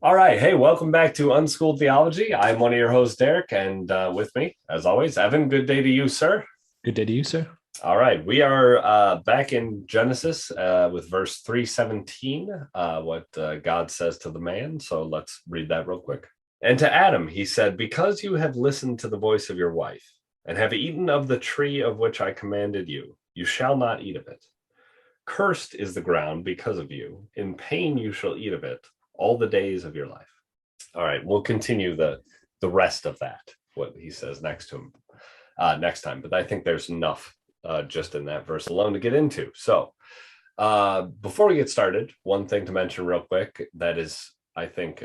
All right. Hey, welcome back to Unschooled Theology. I'm one of your hosts, Derick, and with me, as always, Evan. Good day to you, sir. Good day to you, sir. All right. We are back in Genesis with verse 317, what God says to the man. So let's read that real quick. And to Adam, he said, because you have listened to the voice of your wife and have eaten of the tree of which I commanded you, you shall not eat of it. Cursed is the ground because of you. In pain you shall eat of it all the days of your life. All right, we'll continue the rest of that, what he says next to him next time. But I think there's enough just in that verse alone to get into. So before we get started, one thing to mention real quick that is, I think,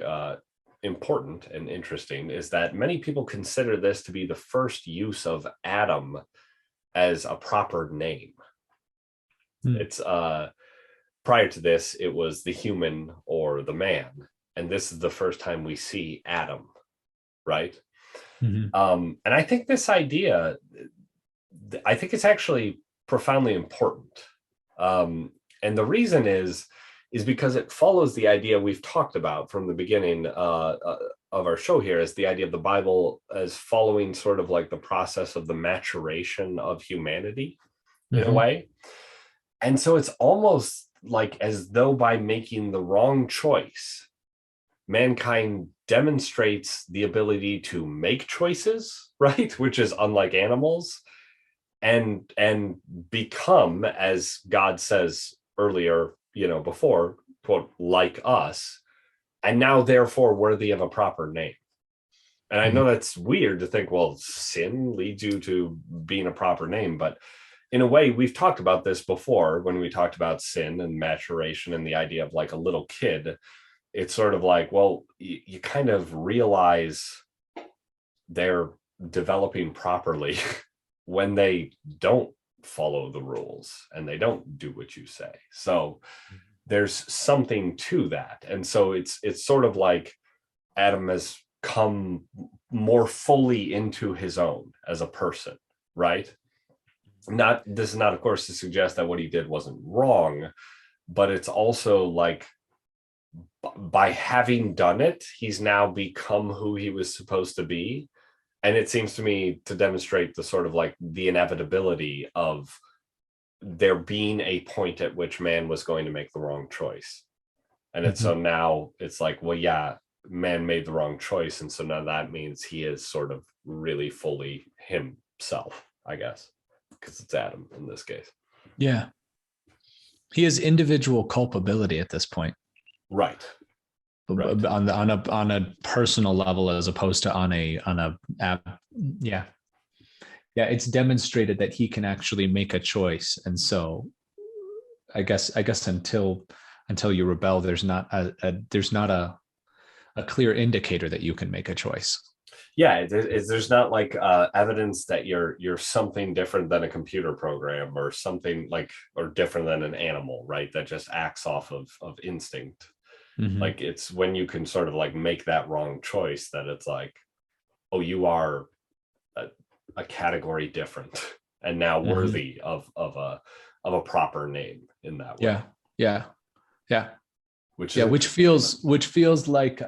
important and interesting is that many people consider this to be the first use of Adam as a proper name. It's prior to this, it was the human or the man. And this is the first time we see Adam, right? Mm-hmm. And I think this idea, I think it's actually profoundly important. And the reason is because it follows the idea we've talked about from the beginning of our show here, is the idea of the Bible as following sort of like the process of the maturation of humanity in a way. And so it's almost like as though by making the wrong choice, mankind demonstrates the ability to make choices, right? Which is unlike animals, and become, as God says earlier, before, quote, like us, and now therefore worthy of a proper name. And I know that's weird to think, well, sin leads you to being a proper name, but in a way, we've talked about this before when we talked about sin and maturation and the idea of like a little kid. It's sort of like, well, you kind of realize they're developing properly when they don't follow the rules and they don't do what you say. So there's something to that. And so it's sort of like Adam has come more fully into his own as a person, right? This is not, of course, to suggest that what he did wasn't wrong, but it's also like by having done it, he's now become who he was supposed to be. And it seems to me to demonstrate the sort of like the inevitability of there being a point at which man was going to make the wrong choice. And it's so now it's like, well, yeah, man made the wrong choice. And so now that means he is sort of really fully himself, I guess, because it's Adam in this case. Yeah. He has individual culpability at this point. Right. On a personal level, as opposed to on a yeah. It's demonstrated that he can actually make a choice. And so I guess until you rebel, there's not a clear indicator that you can make a choice. Yeah, there's not like evidence that you're something different than a computer program or something like, or different than an animal, right? That just acts off of instinct. Like it's when you can sort of like make that wrong choice that it's like, oh, you are a category different and now worthy of a proper name in that way. Yeah. Which feels like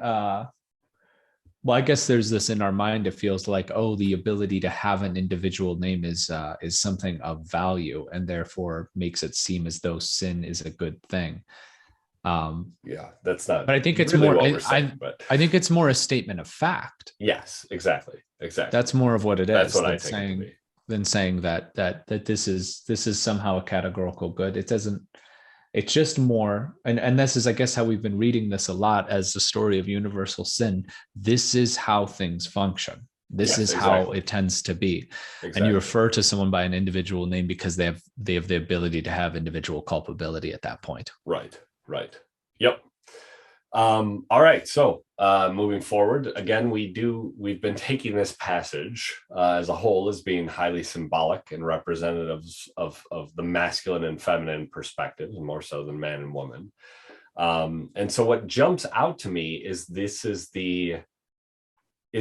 well, I guess there's this in our mind. It feels like, oh, the ability to have an individual name is something of value, and therefore makes it seem as though sin is a good thing. Yeah, that's not. But I think it's really more. I think it's more a statement of fact. Yes, exactly. That's more of what it is. That's what I think. Than saying that this is somehow a categorical good. It doesn't. It's just more, and this is, I guess, how we've been reading this a lot as the story of universal sin. This is how things function. This is how it tends to be. And you refer to someone by an individual name because they have the ability to have individual culpability at that point. Right. Yep. All right. So moving forward, again, we've been taking this passage as a whole as being highly symbolic and representative of the masculine and feminine perspectives, more so than man and woman. And so what jumps out to me is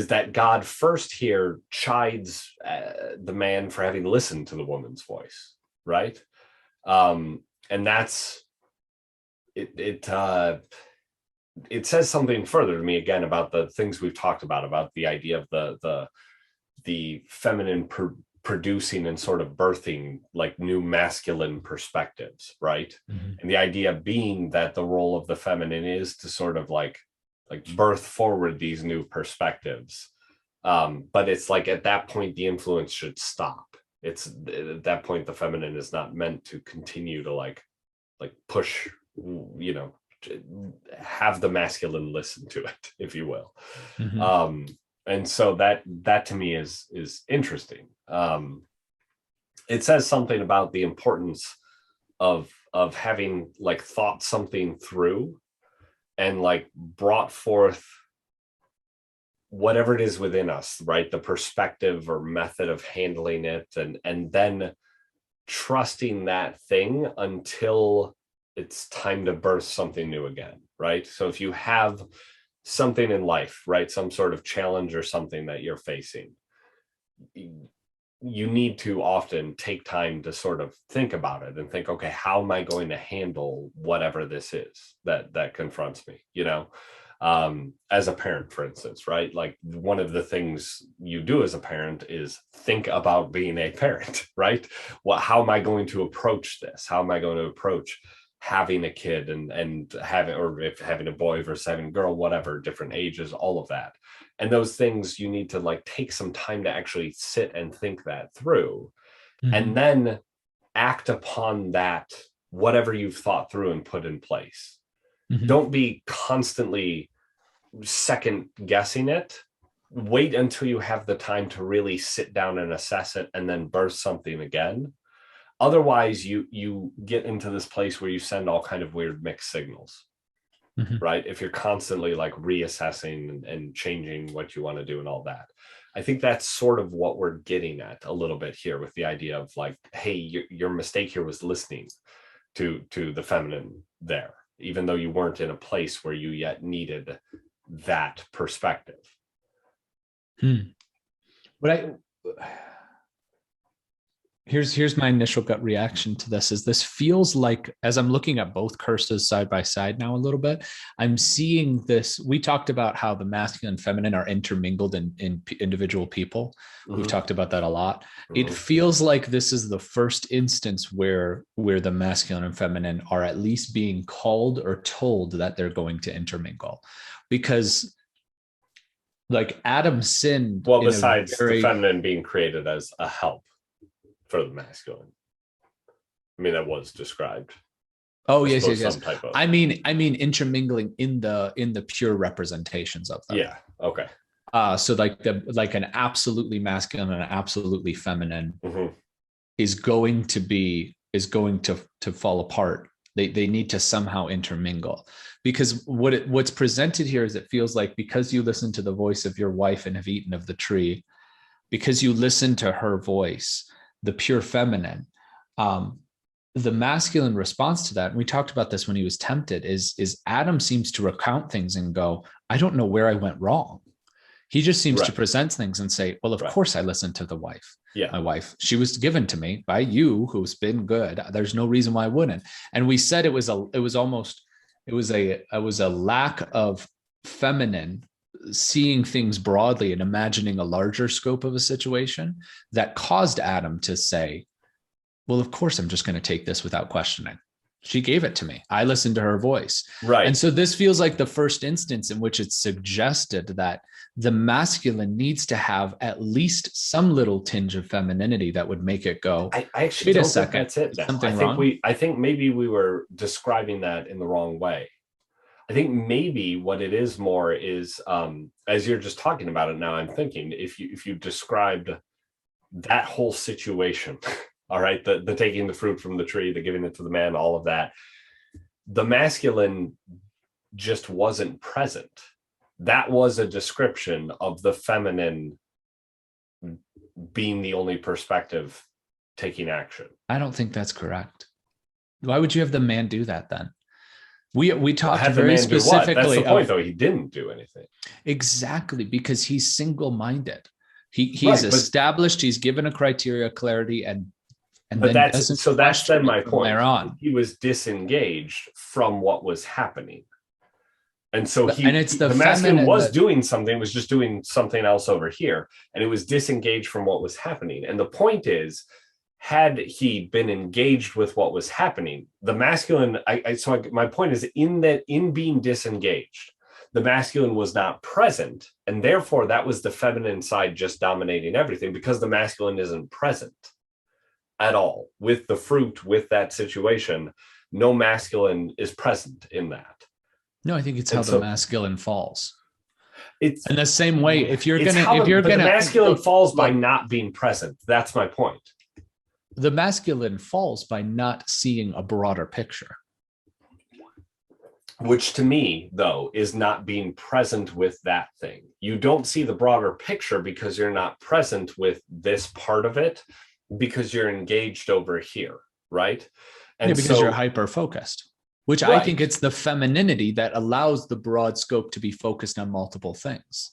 that God first here chides the man for having listened to the woman's voice, right? And that's it it says something further to me again about the things we've talked about the idea of the feminine producing and sort of birthing like new masculine perspectives, right? Mhm. And the idea being that the role of the feminine is to sort of like birth forward these new perspectives. But it's like at that point the influence should stop. It's at that point the feminine is not meant to continue to like push, you know, have the masculine listen to it, if you will. Mhm. um and so that to me is interesting. It says something about the importance of having like thought something through and like brought forth whatever it is within us, right? The perspective or method of handling it, and then trusting that thing until it's time to birth something new again, right? So if you have something in life, right, some sort of challenge or something that you're facing, you need to often take time to sort of think about it and think, okay, how am I going to handle whatever this is that confronts me, you know? As a parent, for instance, right? Like one of the things you do as a parent is think about being a parent, right? Well, how am I going to approach this? How am I going to approach having a kid and having, or if having a boy versus having a girl, whatever, different ages, all of that. And those things you need to like take some time to actually sit and think that through, and Mhm. then act upon that, whatever you've thought through and put in place. Mhm. Don't be constantly second guessing it. Wait until you have the time to really sit down and assess it and then birth something again. Otherwise you get into this place where you send all kind of weird mixed signals, Mhm. right? If you're constantly like reassessing and changing what you want to do and all that. I think that's sort of what we're getting at a little bit here with the idea of like, hey, your mistake here was listening to the feminine there, even though you weren't in a place where you yet needed that perspective. Hmm. But here's my initial gut reaction to this is this feels like, as I'm looking at both curses side by side now a little bit, I'm seeing this. We talked about how the masculine and feminine are intermingled in individual people. We've Mm-hmm. talked about that a lot. It Mm-hmm. feels like this is the first instance where the masculine and feminine are at least being called or told that they're going to intermingle, because like Adam sinned Well, in a besides the very. feminine being created as a help for the masculine, I mean, that was described. Oh, I yes, yes, suppose yes. some type of, I mean intermingling in the pure representations of them. yeah, okay. So like an absolutely masculine and an absolutely feminine Mm-hmm. is going to fall apart. They need to somehow intermingle, because what's presented here is it feels like, because you listen to the voice of your wife and have eaten of the tree, because you listen to her voice, the pure feminine, um, the masculine response to that, and we talked about this when he was tempted, is Adam seems to recount things and go, I don't know where I went wrong. He just seems to Right. present things and say, well, of Right. course I listened to the wife. Yeah. My wife, she was given to me by you, who's been good. There's no reason why I wouldn't. And we said it was a lack of feminine seeing things broadly and imagining a larger scope of a situation that caused Adam to say, well, of course, I'm just going to take this without questioning. She gave it to me. I listened to her voice. And Right. so this feels like the first instance in which it's suggested that the masculine needs to have at least some little tinge of femininity that would make it go, I actually wait a don't think second, that's it is now. something wrong? I think maybe we were describing that in the wrong way. I think maybe what it is more is, as you're just talking about it now, I'm thinking if you described that whole situation, all right, the taking the fruit from the tree, the giving it to the man, all of that, the masculine just wasn't present. That was a description of the feminine being the only perspective taking action. I don't think that's correct. Why would you have the man do that then? We talked Had the very man do what? That's the specifically point, of though. He didn't do anything. exactly, because he's single-minded. He's Right, but established, he's given a criteria clarity, and then doesn't that's question then it my from point. there on. He was disengaged from what was happening. And so And it's the masculine feminine was that, doing something, was just doing something else over here. And it was disengaged from what was happening. And the point is, had he been engaged with what was happening, the masculine, my point is in being disengaged, the masculine was not present. And therefore that was the feminine side just dominating everything, because the masculine isn't present at all with the fruit, with that situation. No masculine is present in that. no, I think it's how And the so masculine falls. it's In the same way, if you're it's gonna, how if you're but the gonna, masculine falls by look, not being present. That's my point. the masculine falls by not seeing a broader picture. Which to me, though, is not being present with that thing. You don't see the broader picture because you're not present with this part of it, because you're engaged over here, right? And Yeah, because so you're hyper focused, which I think right. it's the femininity that allows the broad scope to be focused on multiple things.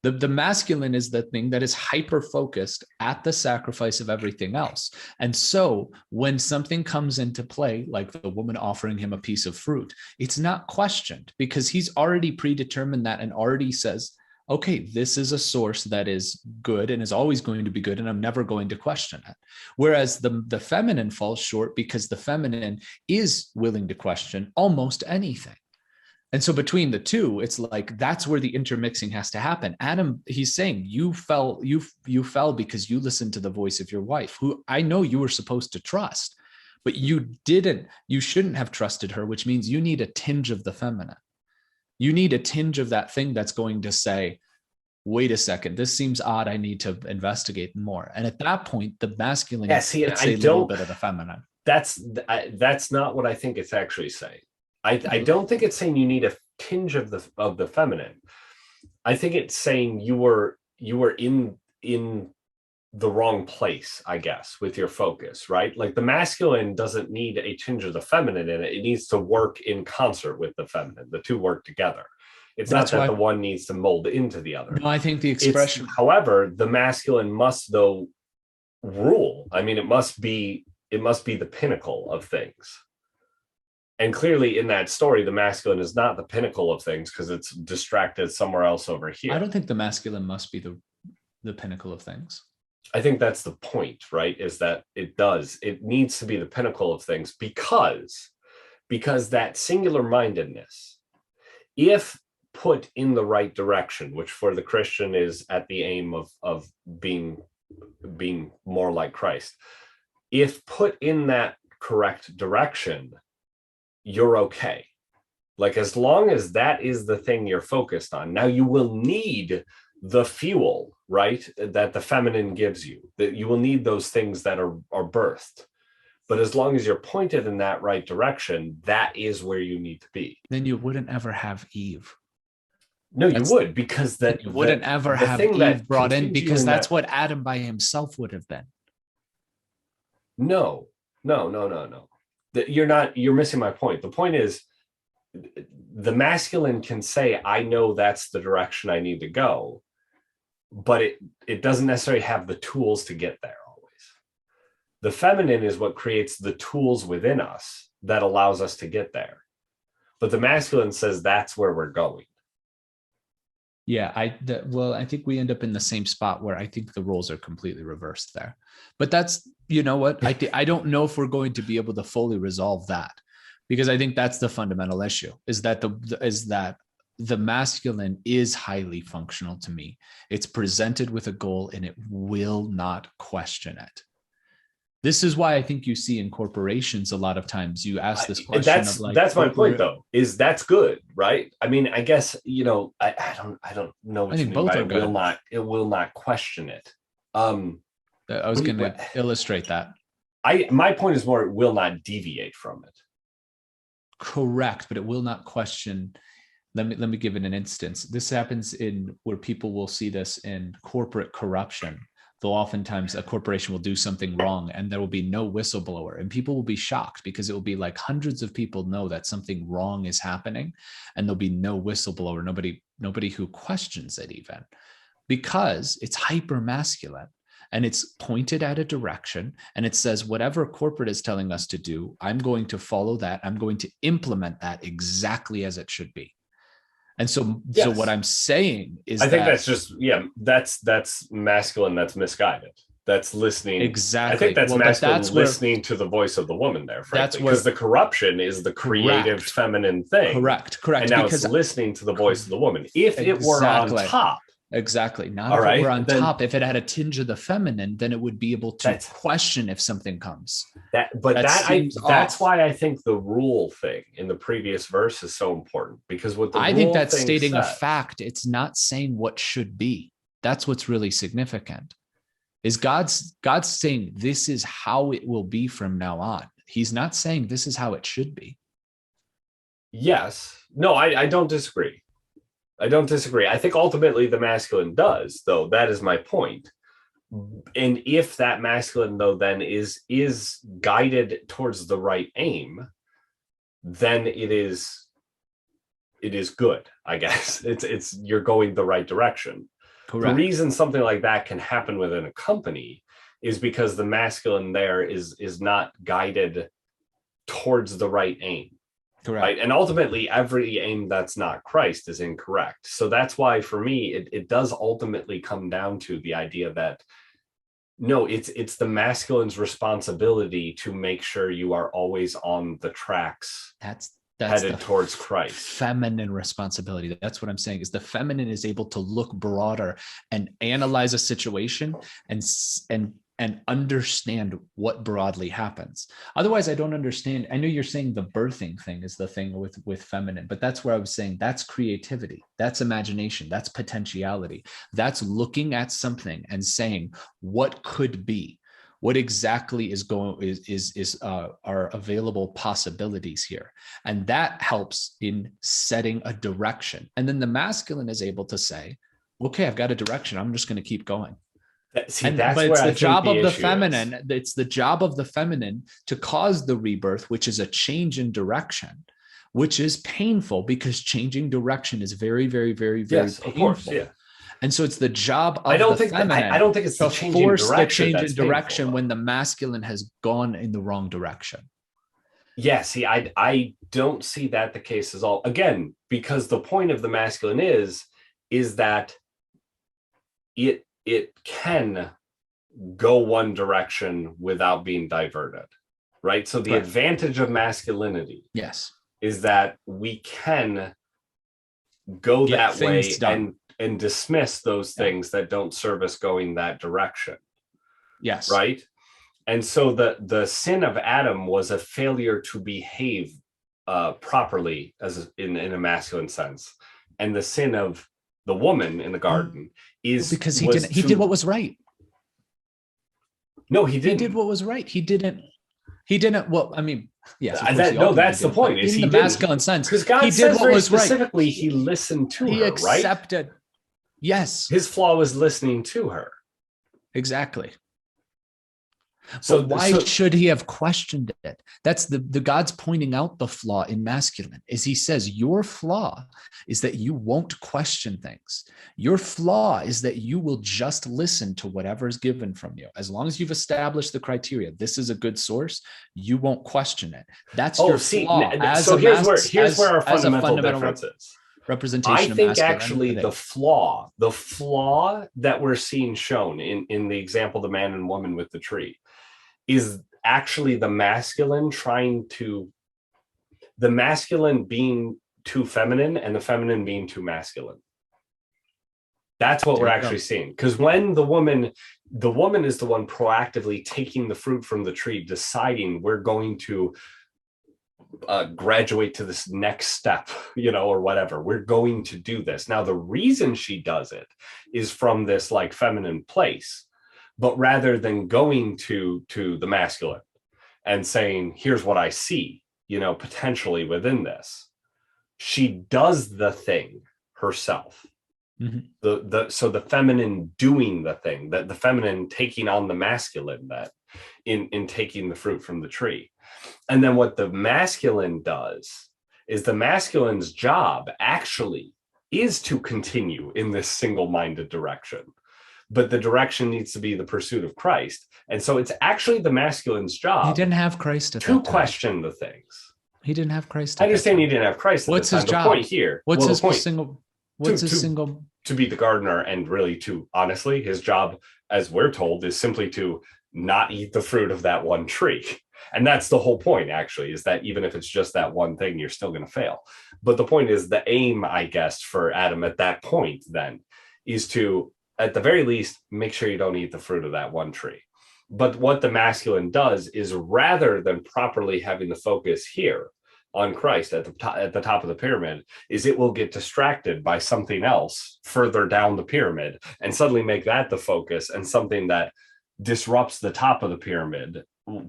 The masculine is the thing that is hyper focused at the sacrifice of everything else. And so when something comes into play, like the woman offering him a piece of fruit, it's not questioned because he's already predetermined that and already says, okay, this is a source that is good and is always going to be good, and I'm never going to question it. Whereas the feminine falls short because the feminine is willing to question almost anything. And so between the two, it's like that's where the intermixing has to happen. Adam, he's saying you fell because you listened to the voice of your wife, who I know you were supposed to trust, but you didn't. You shouldn't have trusted her, which means you need a tinge of the feminine. You need a tinge of that thing that's going to say, wait a second, this seems odd. I need to investigate more. And at that point, the masculine gets a little bit of the feminine. That's not what I think it's actually saying. I don't think it's saying you need a tinge of the feminine. I think it's saying you were in the wrong place, I guess, with your focus, right? Like the masculine doesn't need a tinge of the feminine in it. It needs to work in concert with the feminine. The two work together. It's not that the one needs to mold into the other. No, I think the expression. However, the masculine must, though, rule. I mean, it must be the pinnacle of things. And clearly in that story, the masculine is not the pinnacle of things because it's distracted somewhere else over here. I don't think the masculine must be the pinnacle of things. I think that's the point, right? Is that it needs to be the pinnacle of things because that singular mindedness, if put in the right direction, which for the Christian is at the aim of being more like Christ, if put in that correct direction, you're okay. Like as long as that is the thing you're focused on. Now you will need the fuel, right? That the feminine gives you, that you will need those things that are birthed. But as long as you're pointed in that right direction, that is where you need to be. Then you wouldn't ever have Eve. No, you would, because that you wouldn't ever have Eve brought in, because that's what Adam by himself would have been. No. You're missing my point. The point is the masculine can say, I know that's the direction I need to go, but it doesn't necessarily have the tools to get there always. The feminine is what creates the tools within us that allows us to get there. But the masculine says that's where we're going. Yeah, I think we end up in the same spot where I think the roles are completely reversed there. But that's, you know what, I don't know if we're going to be able to fully resolve that, because I think that's the fundamental issue, is that the masculine is highly functional to me. It's presented with a goal and it will not question it. This is why I think you see in corporations a lot of times you ask this question of like, that's my point though, is that's good, right? I mean, I guess, I don't know what you mean by it will not question it. I was going to illustrate that. My point is more, it will not deviate from it. Correct, but it will not question. Let me give it an instance. This happens where people will see this in corporate corruption. Though oftentimes a corporation will do something wrong and there will be no whistleblower, and people will be shocked because it will be like hundreds of people know that something wrong is happening and there'll be no whistleblower, nobody who questions it even, because it's hyper masculine and it's pointed at a direction and it says whatever corporate is telling us to do, I'm going to follow that. I'm going to implement that exactly as it should be. And so what Yes. I'm saying is I think that that's just, yeah, that's masculine, that's misguided. That's listening. I think exactly. that's Well, but masculine listening to the voice of the woman there, that's frankly, because where the corruption is the creative correct, feminine thing. And correct. now it's Because listening to the voice of the woman. If it were on exactly. top, Exactly. Not all if it were right, on then top. If it had a tinge of the feminine, then it would be able to that's question if something comes. but That seems that's off. why I think the rule thing in the previous verse is so important, because what the I think rule that's thing stating a says, fact. It's not saying what should be. That's what's really significant. Is God's saying this is how it will be from now on. He's not saying this is how it should be. yes, no, I don't disagree. I don't disagree. I think ultimately the masculine does, though. That is my point. And if that masculine, though, then is guided towards the right aim, then it is good, I guess. It's you're going the right direction. The Correct. reason something like that can happen within a company is because the masculine there is not guided towards the right aim. Correct. Right. And ultimately, every aim that's not Christ is incorrect. So that's why, for me, it does ultimately come down to the idea that no, it's the masculine's responsibility to make sure you are always on the tracks That's the headed towards Christ. feminine responsibility. That's what I'm saying, is the feminine is able to look broader and analyze a situation and understand what broadly happens. Otherwise, I don't understand. I know you're saying the birthing thing is the thing with feminine, but that's where I was saying that's creativity, that's imagination, that's potentiality. That's looking at something and saying what could be, what exactly is going is are available possibilities here, and that helps in setting a direction. And then the masculine is able to say, okay, I've got a direction, I'm just going to keep going. See, that's But where it's the I think job the of the issue is. feminine. It's the job of the feminine to cause the rebirth, which is a change in direction, which is painful because changing direction is very, very, very, very Yes, of course, painful. yeah. And so it's the job I of don't the think that, I feminine don't think it's the to change in force the direction change that's in painful, direction though. when the masculine has gone in the wrong direction. Yeah, see, I don't see that the case is all, again, because the point of the masculine is that it can go one direction without being diverted, right? So the Correct. advantage of masculinity Yes. is that we can go Get that way things done. and dismiss those Yeah. things that don't serve us going that direction, Yes. right? And so the sin of Adam was a failure to behave properly as in a masculine sense, and the sin of the woman in the garden Because was he did what was right. no, he He did didn't. what was right. He didn't. Well, I mean, yes, of course, That he no, ultimately that's the did, point. but Is in he the didn't, masculine sense, because God he did says what very was right. specifically he listened to He her, right? accepted. Yes, His flaw was listening to her. exactly. So But why should he have questioned it? That's the God's pointing out the flaw in masculine. Is he says your flaw is that you won't question things. Your flaw is that you will just listen to whatever is given from you. As long as you've established the criteria, this is a good source, you won't question it. That's your flaw as so a here's where our as a fundamental fundamental difference is. I representation of think actually masculinity. the flaw that we're seeing shown in the example, the man and woman with the tree, is actually the masculine being too feminine and the feminine being too masculine. That's what we're actually seeing. Because when the woman is the one proactively taking the fruit from the tree, deciding we're going to graduate to this next step, or whatever. We're going to do this. Now, the reason she does it is from this like feminine place, but rather than going to the masculine and saying, here's what I see, potentially within this, she does the thing herself. Mm-hmm. So the feminine doing the thing, that the feminine taking on the masculine, that in taking the fruit from the tree. And then what the masculine does is the masculine's job actually is to continue in this single-minded direction. But the direction needs to be the pursuit of Christ. And so it's actually the masculine's job. He didn't have Christ at to that time. question the things. He didn't have Christ I at that understand he time. didn't have Christ at the What's his time. The point job? here, What's well, the his point single? to What's his single? be the gardener, and really to honestly, his job, as we're told, is simply to not eat the fruit of that one tree. And that's the whole point, actually, is that even if it's just that one thing, you're still going to fail. But the point is, the aim, I guess, for Adam at that point then is to, at the very least, make sure you don't eat the fruit of that one tree. But what the masculine does is, rather than properly having the focus here on Christ at the top of the pyramid, is it will get distracted by something else further down the pyramid and suddenly make that the focus, and something that disrupts the top of the pyramid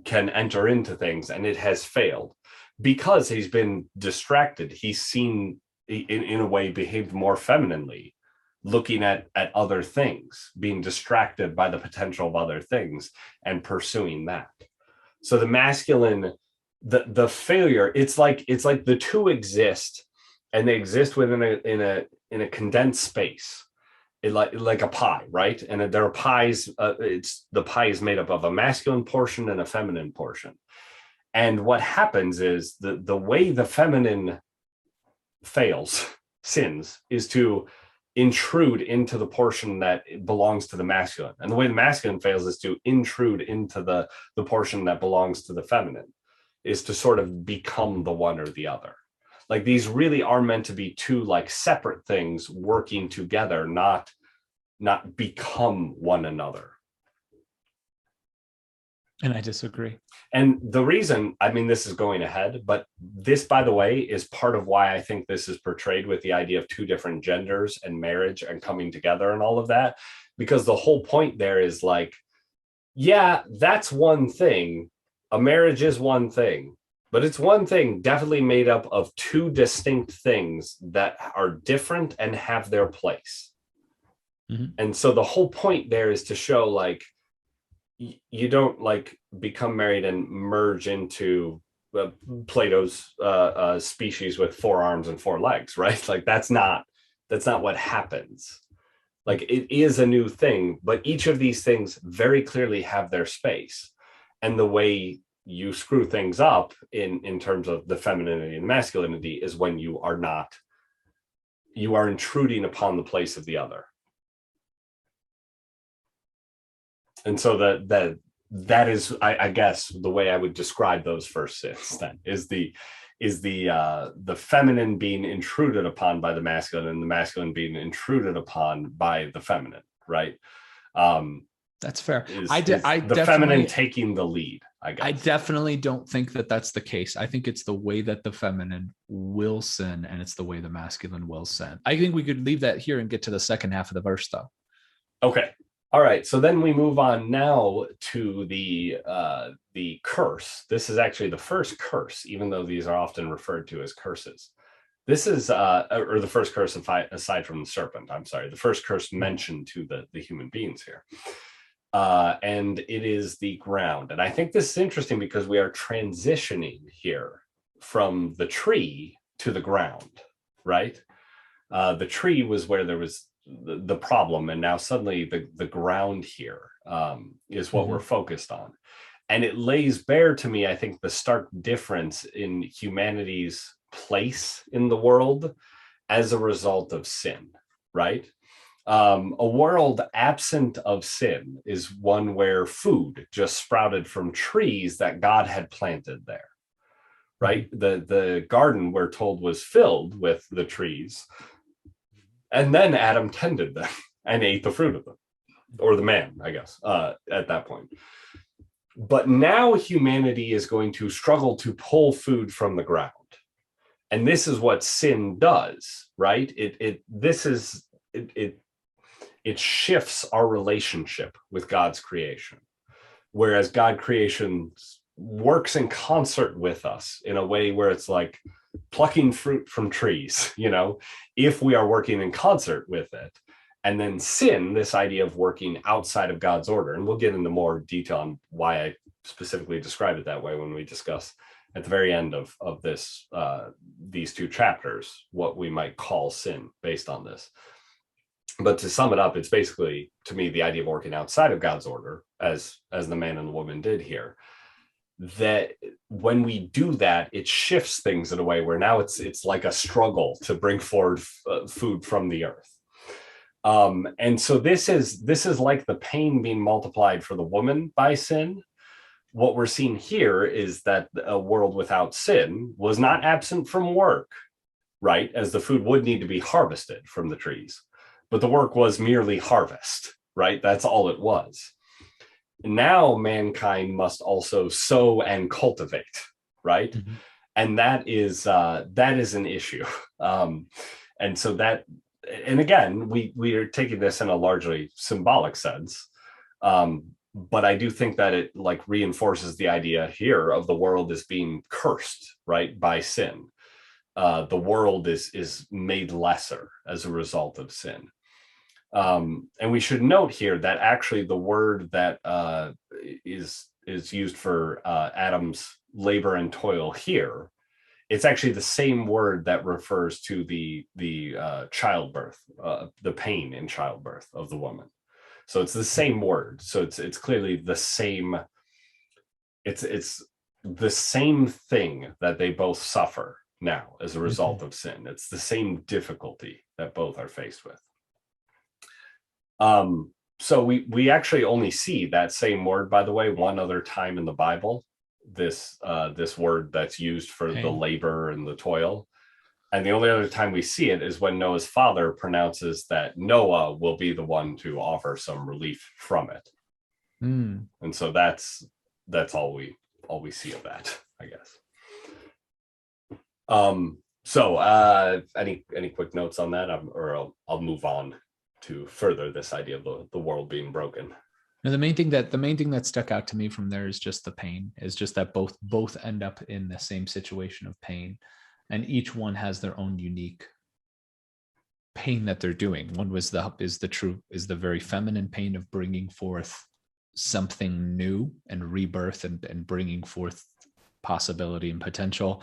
can enter into things, and it has failed because he's been distracted. He's seen, in a way, behaved more femininely, looking at other things, being distracted by the potential of other things and pursuing that. So the masculine, the failure, it's like the two exist, and they exist within a condensed space, like a pie, right? And there are pies. It's the pie is made up of a masculine portion and a feminine portion. And what happens is the way the feminine fails, sins, is to intrude into the portion that belongs to the masculine. And the way the masculine fails is to intrude into the portion that belongs to the feminine, is to sort of become the one or the other. Like, these really are meant to be two like separate things working together, not become one another. And I disagree. And the reason, I mean, this is going ahead, but this, by the way, is part of why I think this is portrayed with the idea of two different genders and marriage and coming together and all of that, because the whole point there is like, yeah, that's one thing. A marriage is one thing, but it's one thing definitely made up of two distinct things that are different and have their place. Mm-hmm. And so the whole point there is to show, like, you don't like become married and merge into Plato's species with 4 arms and 4 legs, right? Like, that's not what happens. Like, it is a new thing, but each of these things very clearly have their space. And the way you screw things up in terms of the femininity and masculinity is when you are intruding upon the place of the other. And so that is, I guess, the way I would describe those first sins. Then is the feminine being intruded upon by the masculine, and the masculine being intruded upon by the feminine, right? That's fair. The feminine taking the lead, I guess. I definitely don't think that that's the case. I think it's the way that the feminine will sin, and it's the way the masculine will sin. I think we could leave that here and get to the second half of the verse, though. Okay. All right, so then we move on now to the curse. This is actually the first curse, even though these are often referred to as curses. This is, or the first curse aside from the serpent. I'm sorry, the first curse mentioned to the human beings here, and it is the ground. And I think this is interesting because we are transitioning here from the tree to the ground, right? The tree was where there was the problem, and now suddenly the ground here is what we're focused on. And it lays bare to me, I think, the stark difference in humanity's place in the world as a result of sin, right? A world absent of sin is one where food just sprouted from trees that God had planted there, right? The garden, we're told, was filled with the trees. And then Adam tended them and ate the fruit of them, or the man, I guess, at that point. But now humanity is going to struggle to pull food from the ground. And this is what sin does, right? It shifts our relationship with God's creation. Whereas God creation works in concert with us in a way where it's like plucking fruit from trees, if we are working in concert with it. And then sin, this idea of working outside of God's order, and we'll get into more detail on why I specifically describe it that way when we discuss at the very end of this these 2 chapters what we might call sin based on this. But to sum it up, it's basically, to me, the idea of working outside of God's order, as the man and the woman did here. that when we do that, it shifts things in a way where now it's like a struggle to bring forward food from the earth. And so this is like the pain being multiplied for the woman by sin. What we're seeing here is that a world without sin was not absent from work, right? As the food would need to be harvested from the trees, but the work was merely harvest, right? That's all it was. Now mankind must also sow and cultivate, right? Mhm. And that is an issue. And so that, and again, we are taking this in a largely symbolic sense. But I do think that it like reinforces the idea here of the world as being cursed, right, by sin. The world is made lesser as a result of sin. And we should note here that actually the word that is used for Adam's labor and toil here, it's actually the same word that refers to the childbirth, the pain in childbirth of the woman. So it's the same word. So it's clearly the same. It's the same thing that they both suffer now as a result of sin. It's the same difficulty that both are faced with. So we actually only see that same word, by the way, one other time in the Bible. This word that's used for the labor and the toil. And the only other time we see it is when Noah's father pronounces that Noah will be the one to offer some relief from it. Mm. And so that's all we see of that, I guess. So any quick notes on that, or I'll move on to further this idea of the world being broken. Now, the main thing that stuck out to me from there is just the pain. Is just that both end up in the same situation of pain, and each one has their own unique pain that they're doing. One is the very feminine pain of bringing forth something new and rebirth and bringing forth possibility and potential,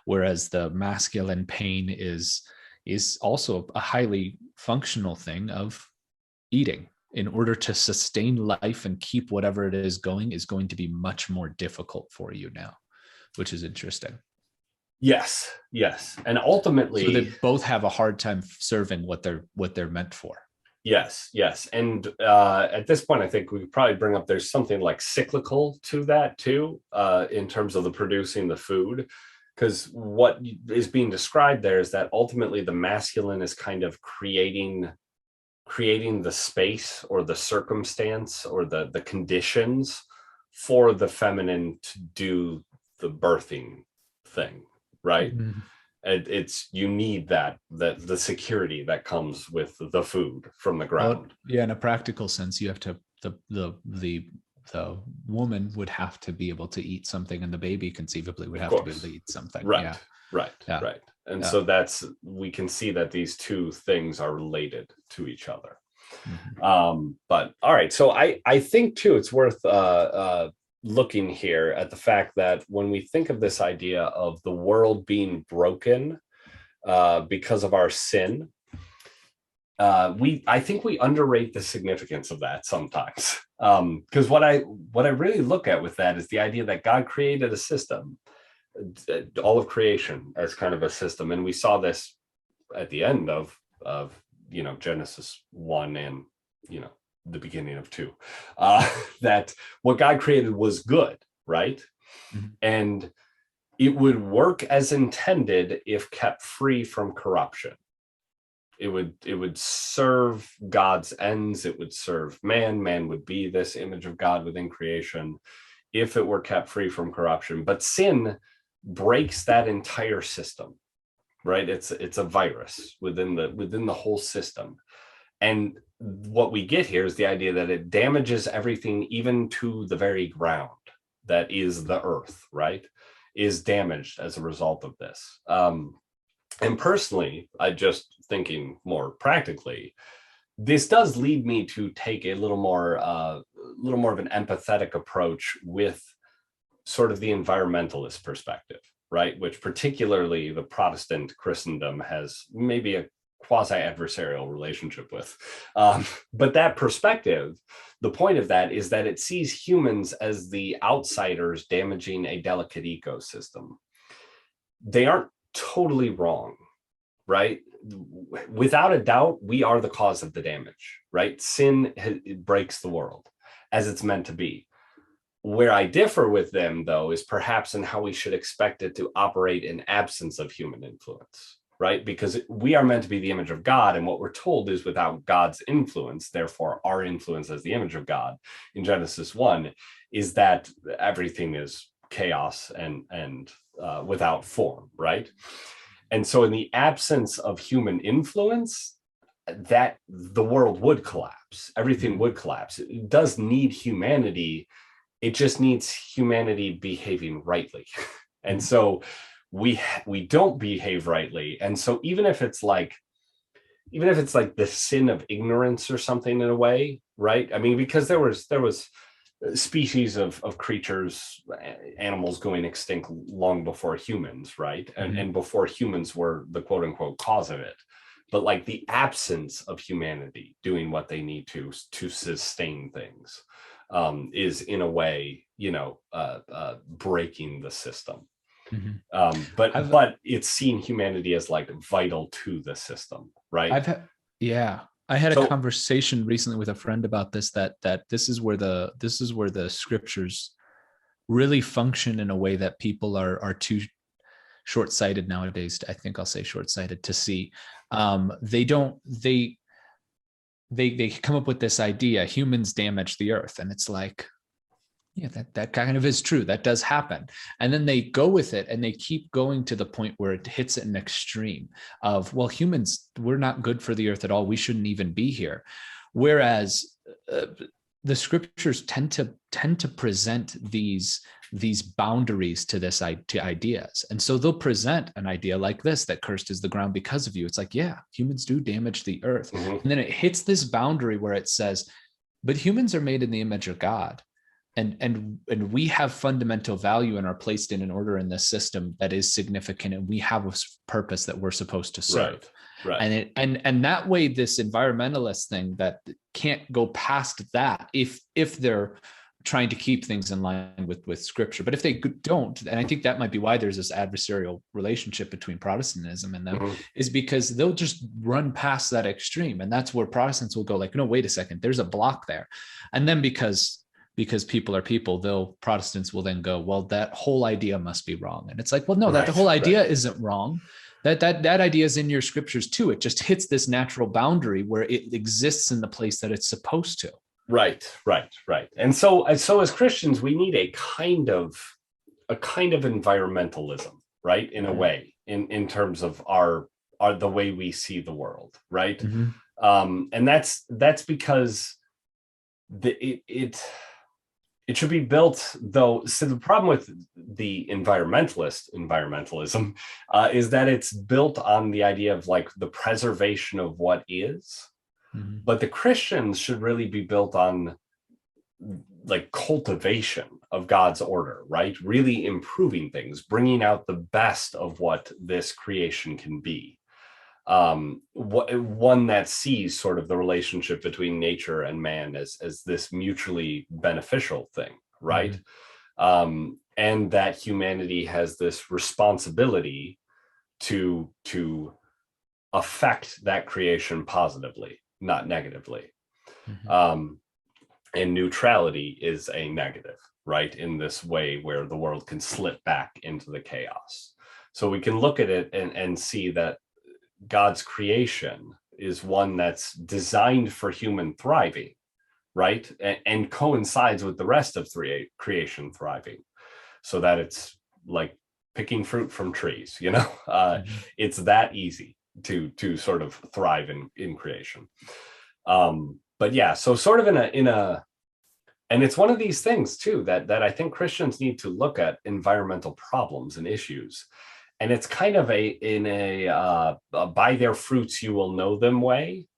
whereas the masculine pain is also a highly functional thing of eating. In order to sustain life and keep whatever it is going to be much more difficult for you now, which is interesting. Yes. And ultimately, so they both have a hard time serving what they're meant for. Yes. And at this point, I think we could probably bring up there's something like cyclical to that too, in terms of the producing the food. Because what is being described there is that ultimately the masculine is kind of creating the space or the circumstance or the conditions for the feminine to do the birthing thing, right? Mm-hmm. And you need that the security that comes with the food from the ground. Well, yeah, in a practical sense, you have to the woman would have to be able to eat something, and the baby conceivably would have to be able to eat something. Right. Yeah. Right. And so we can see that these two things are related to each other. Mm-hmm. But all right, so I think too it's worth looking here at the fact that when we think of this idea of the world being broken because of our sin, I think we underrate the significance of that sometimes. Because what I really look at with that is the idea that God created a system, all of creation as kind of a system, and we saw this at the end of Genesis 1 and the beginning of 2, that what God created was good, right? Mm-hmm. And it would work as intended if kept free from corruption. It would serve God's ends. It would serve man. Man would be this image of God within creation if it were kept free from corruption. But sin breaks that entire system, right? It's a virus within the whole system. And what we get here is the idea that it damages everything, even to the very ground that is the earth, right? Is damaged as a result of this. And personally, I just thinking more practically, this does lead me to take a little more of an empathetic approach with sort of the environmentalist perspective, right? Which particularly the Protestant Christendom has maybe quasi-adversarial relationship with. But that perspective, the point of that is that it sees humans as the outsiders damaging a delicate ecosystem. They aren't totally wrong, right? Without a doubt, we are the cause of the damage, right? Sin breaks the world as it's meant to be. Where I differ with them, though, is perhaps in how we should expect it to operate in absence of human influence, right? Because we are meant to be the image of God, and what we're told is without God's influence, therefore our influence as the image of God in Genesis 1, is that everything is chaos and without form, right? And so in the absence of human influence, that the world would collapse. Everything would collapse. It does need humanity. It just needs humanity behaving rightly. And so we don't behave rightly. And so even if it's like the sin of ignorance or something in a way, right? I mean, because there was species of creatures, animals going extinct long before humans, right? And before humans were the quote unquote cause of it. But like the absence of humanity doing what they need to sustain things is in a way, breaking the system. But it's seeing humanity as like vital to the system, right? I had a conversation recently with a friend about this, that this is where the scriptures really function in a way that people are too short-sighted nowadays. I think I'll say short-sighted to see. They come up with this idea, humans damage the earth, and it's like, yeah, that kind of is true. That does happen. And then they go with it and they keep going to the point where it hits an extreme of, well, humans, we're not good for the earth at all. We shouldn't even be here. Whereas the scriptures tend to present these boundaries to ideas. And so they'll present an idea like this, that cursed is the ground because of you. It's like, yeah, humans do damage the earth. And then it hits this boundary where it says, but humans are made in the image of God. And we have fundamental value and are placed in an order in this system that is significant, and we have a purpose that we're supposed to serve. Right. And that way, this environmentalist thing that can't go past that if they're trying to keep things in line with scripture. But if they don't, and I think that might be why there's this adversarial relationship between Protestantism and them, is because they'll just run past that extreme. And that's where Protestants will go like, no, wait a second, there's a block there. And then because people are people, Protestants will then go, well, that whole idea must be wrong. And it's like, well, no, that the whole idea isn't wrong. That idea is in your scriptures too. It just hits this natural boundary where it exists in the place that it's supposed to. Right. And so as Christians, we need a kind of environmentalism, right? In a way, in terms of our the way we see the world, right? And that's because it should be built, though. So the problem with the environmentalism is that it's built on the idea of like the preservation of what is. But the Christians should really be built on like cultivation of God's order, right? Really improving things, bringing out the best of what this creation can be. One that sees sort of the relationship between nature and man as this mutually beneficial thing, right? And that humanity has this responsibility to affect that creation positively, not negatively. And neutrality is a negative, right? In this way where the world can slip back into the chaos. So we can look at it and see that God's creation is one that's designed for human thriving, right? And coincides with the rest of creation thriving, so that it's like picking fruit from trees, it's that easy to sort of thrive in creation. But yeah, so sort of in a and it's one of these things too that I think Christians need to look at environmental problems and issues. And it's kind of a by their fruits you will know them way.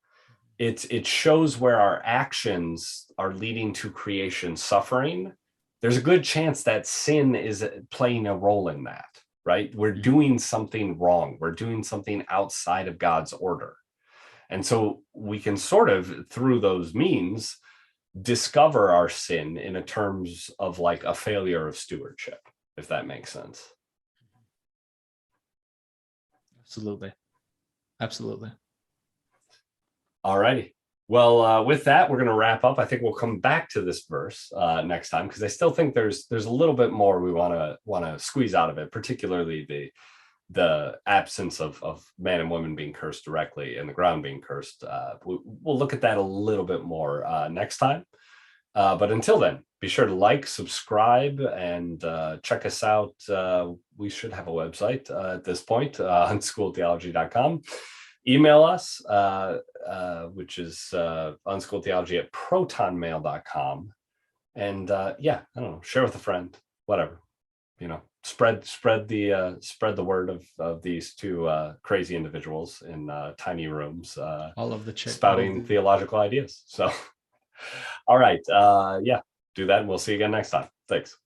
It shows where our actions are leading to creation suffering. There's a good chance that sin is playing a role in that, right? We're doing something wrong. We're doing something outside of God's order. And so we can sort of, through those means, discover our sin in a terms of like a failure of stewardship, if that makes sense. Absolutely. Absolutely. All righty. Well, with that, we're going to wrap up. I think we'll come back to this verse next time, because I still think there's a little bit more we want to squeeze out of it, particularly the absence of man and woman being cursed directly and the ground being cursed. We'll look at that a little bit more next time. But until then, be sure to like, subscribe, and check us out. We should have a website at this point, unschooltheology.com. Email us, which is unschooltheology@protonmail.com. And yeah, I don't know, share with a friend, whatever, spread the word of these two crazy individuals in tiny rooms, All of the spouting theological ideas. So, all right, yeah, do that, and we'll see you again next time. Thanks.